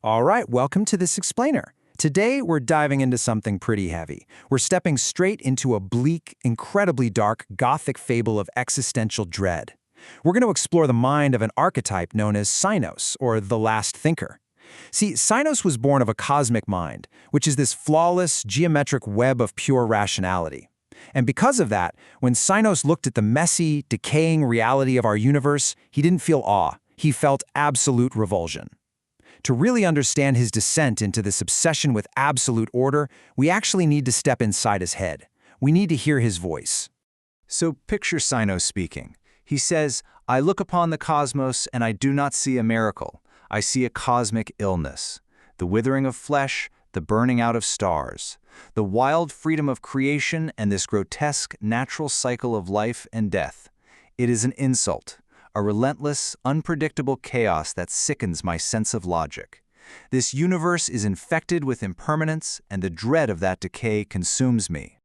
All right, welcome to this explainer. Today, we're diving into something pretty heavy. We're stepping straight into a bleak, incredibly dark, gothic fable of existential dread. We're going to explore the mind of an archetype known as Cynos, or the Last Thinker. See, Cynos was born of a cosmic mind, which is this flawless, geometric web of pure rationality. And because of that, when Cynos looked at the messy, decaying reality of our universe, he didn't feel awe. He felt absolute revulsion. To really understand his descent into this obsession with absolute order, we actually need to step inside his head. We need to hear his voice. So picture Cynos speaking. He says, "I look upon the cosmos and I do not see a miracle. I see a cosmic illness. The withering of flesh, the burning out of stars. The wild freedom of creation and this grotesque natural cycle of life and death. It is an insult. A relentless, unpredictable chaos that sickens my sense of logic. This universe is infected with impermanence, and the dread of that decay consumes me."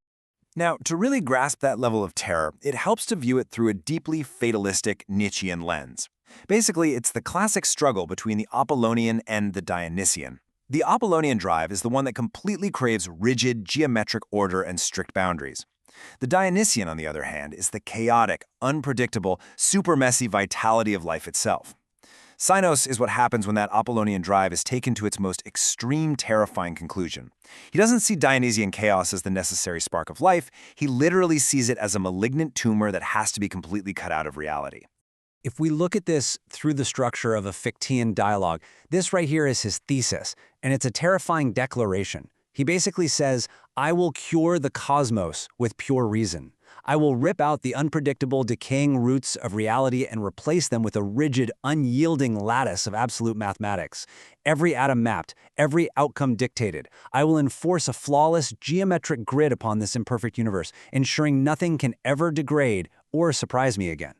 Now, to really grasp that level of terror, it helps to view it through a deeply fatalistic Nietzschean lens. Basically, it's the classic struggle between the Apollonian and the Dionysian. The Apollonian drive is the one that completely craves rigid, geometric order and strict boundaries. The Dionysian, on the other hand, is the chaotic, unpredictable, super messy vitality of life itself. Cynos is what happens when that Apollonian drive is taken to its most extreme, terrifying conclusion. He doesn't see Dionysian chaos as the necessary spark of life, he literally sees it as a malignant tumor that has to be completely cut out of reality. If we look at this through the structure of a Fichtean dialogue, this right here is his thesis, and it's a terrifying declaration. He basically says, "I will cure the cosmos with pure reason. I will rip out the unpredictable, decaying roots of reality and replace them with a rigid, unyielding lattice of absolute mathematics. Every atom mapped, every outcome dictated. I will enforce a flawless, geometric grid upon this imperfect universe, ensuring nothing can ever degrade or surprise me again."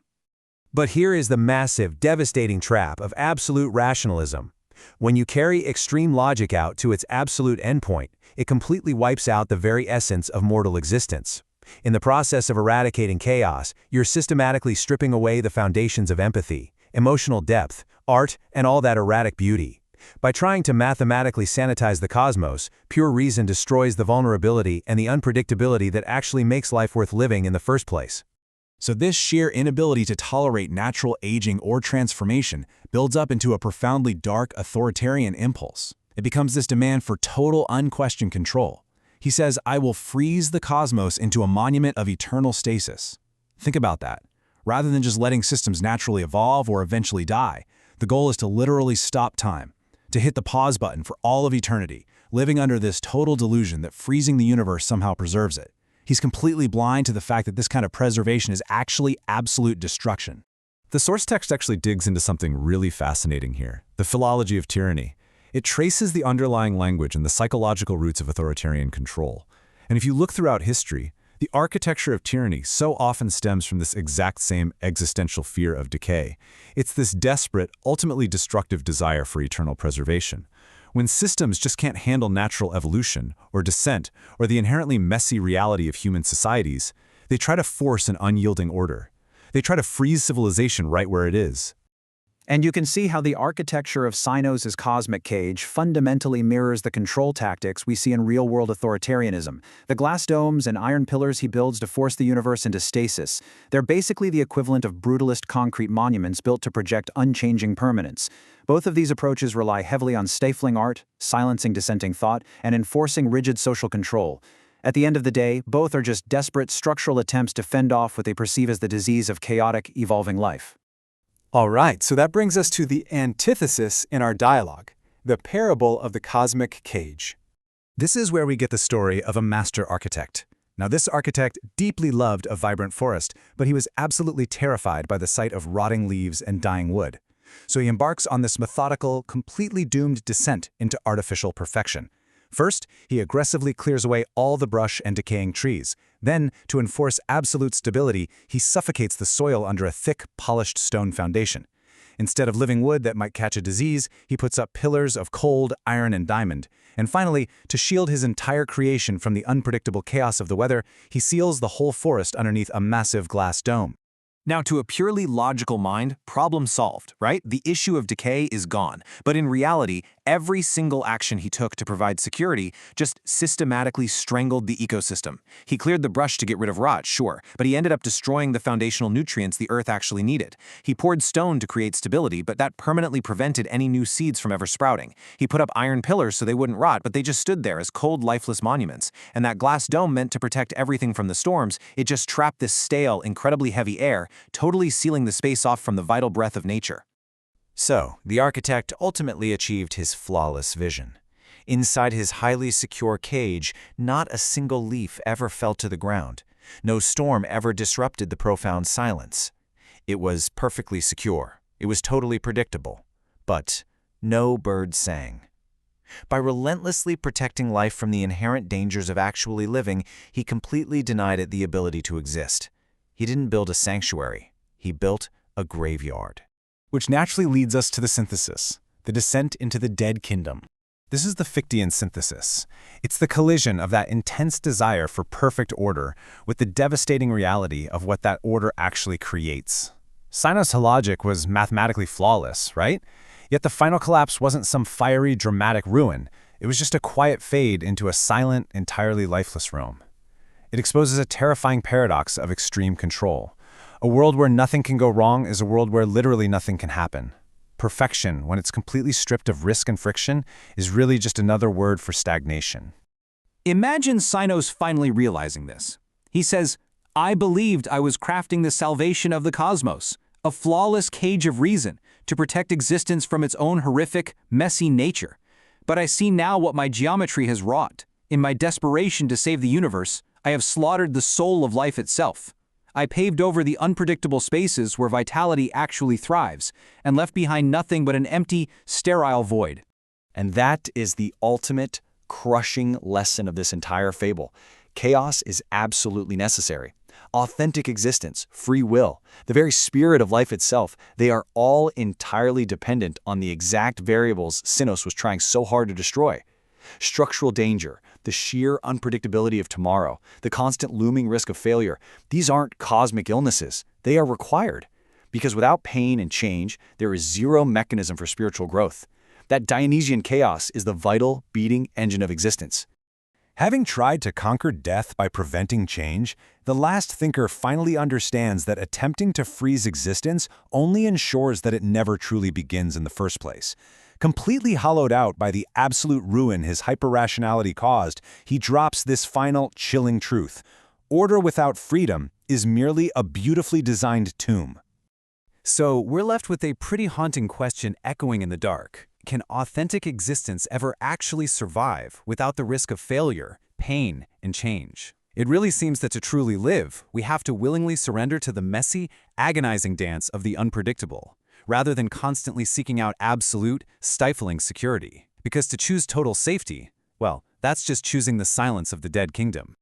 But here is the massive, devastating trap of absolute rationalism. When you carry extreme logic out to its absolute endpoint, it completely wipes out the very essence of mortal existence. In the process of eradicating chaos, you're systematically stripping away the foundations of empathy, emotional depth, art, and all that erratic beauty. By trying to mathematically sanitize the cosmos, pure reason destroys the vulnerability and the unpredictability that actually makes life worth living in the first place. So this sheer inability to tolerate natural aging or transformation builds up into a profoundly dark authoritarian impulse. It becomes this demand for total unquestioned control. He says, "I will freeze the cosmos into a monument of eternal stasis." Think about that. Rather than just letting systems naturally evolve or eventually die, the goal is to literally stop time, to hit the pause button for all of eternity, living under this total delusion that freezing the universe somehow preserves it. He's completely blind to the fact that this kind of preservation is actually absolute destruction. The source text actually digs into something really fascinating here, the philology of tyranny. It traces the underlying language and the psychological roots of authoritarian control. And if you look throughout history, the architecture of tyranny so often stems from this exact same existential fear of decay. It's this desperate, ultimately destructive desire for eternal preservation. When systems just can't handle natural evolution, or descent, or the inherently messy reality of human societies, they try to force an unyielding order. They try to freeze civilization right where it is. And you can see how the architecture of Cynos' cosmic cage fundamentally mirrors the control tactics we see in real-world authoritarianism. The glass domes and iron pillars he builds to force the universe into stasis. They're basically the equivalent of brutalist concrete monuments built to project unchanging permanence. Both of these approaches rely heavily on stifling art, silencing dissenting thought, and enforcing rigid social control. At the end of the day, both are just desperate structural attempts to fend off what they perceive as the disease of chaotic, evolving life. All right, so that brings us to the antithesis in our dialogue, the parable of the cosmic cage. This is where we get the story of a master architect. Now, this architect deeply loved a vibrant forest, but he was absolutely terrified by the sight of rotting leaves and dying wood. So he embarks on this methodical, completely doomed descent into artificial perfection. First, he aggressively clears away all the brush and decaying trees. Then, to enforce absolute stability, he suffocates the soil under a thick, polished stone foundation. Instead of living wood that might catch a disease, he puts up pillars of cold, iron, and diamond. And finally, to shield his entire creation from the unpredictable chaos of the weather, he seals the whole forest underneath a massive glass dome. Now, to a purely logical mind, problem solved, right? The issue of decay is gone. But in reality, Every single action he took to provide security just systematically strangled the ecosystem. He cleared the brush to get rid of rot, sure, but he ended up destroying the foundational nutrients the earth actually needed. He poured stone to create stability, but that permanently prevented any new seeds from ever sprouting. He put up iron pillars so they wouldn't rot, but they just stood there as cold, lifeless monuments. And that glass dome meant to protect everything from the storms. It just trapped this stale, incredibly heavy air, totally sealing the space off from the vital breath of nature. So, the architect ultimately achieved his flawless vision. Inside his highly secure cage, not a single leaf ever fell to the ground. No storm ever disrupted the profound silence. It was perfectly secure. It was totally predictable. But no bird sang. By relentlessly protecting life from the inherent dangers of actually living, he completely denied it the ability to exist. He didn't build a sanctuary. He built a graveyard. Which naturally leads us to the synthesis, the descent into the dead kingdom. This is the Fichtean synthesis. It's the collision of that intense desire for perfect order with the devastating reality of what that order actually creates. Sinos' logic was mathematically flawless, right? Yet the final collapse wasn't some fiery, dramatic ruin. It was just a quiet fade into a silent, entirely lifeless realm. It exposes a terrifying paradox of extreme control. A world where nothing can go wrong is a world where literally nothing can happen. Perfection, when it's completely stripped of risk and friction, is really just another word for stagnation. Imagine Sinos finally realizing this. He says, "I believed I was crafting the salvation of the cosmos, a flawless cage of reason, to protect existence from its own horrific, messy nature. But I see now what my geometry has wrought. In my desperation to save the universe, I have slaughtered the soul of life itself. I paved over the unpredictable spaces where vitality actually thrives, and left behind nothing but an empty, sterile void." And that is the ultimate, crushing lesson of this entire fable. Chaos is absolutely necessary. Authentic existence, free will, the very spirit of life itself, they are all entirely dependent on the exact variables Sinos was trying so hard to destroy. Structural danger, the sheer unpredictability of tomorrow, the constant looming risk of failure, these aren't cosmic illnesses. They are required. Because without pain and change, there is zero mechanism for spiritual growth. That Dionysian chaos is the vital, beating engine of existence. Having tried to conquer death by preventing change, the last thinker finally understands that attempting to freeze existence only ensures that it never truly begins in the first place. Completely hollowed out by the absolute ruin his hyper-rationality caused, he drops this final, chilling truth. Order without freedom is merely a beautifully designed tomb. So we're left with a pretty haunting question echoing in the dark. Can authentic existence ever actually survive without the risk of failure, pain, and change? It really seems that to truly live, we have to willingly surrender to the messy, agonizing dance of the unpredictable, rather than constantly seeking out absolute, stifling security. Because to choose total safety, well, that's just choosing the silence of the dead kingdom.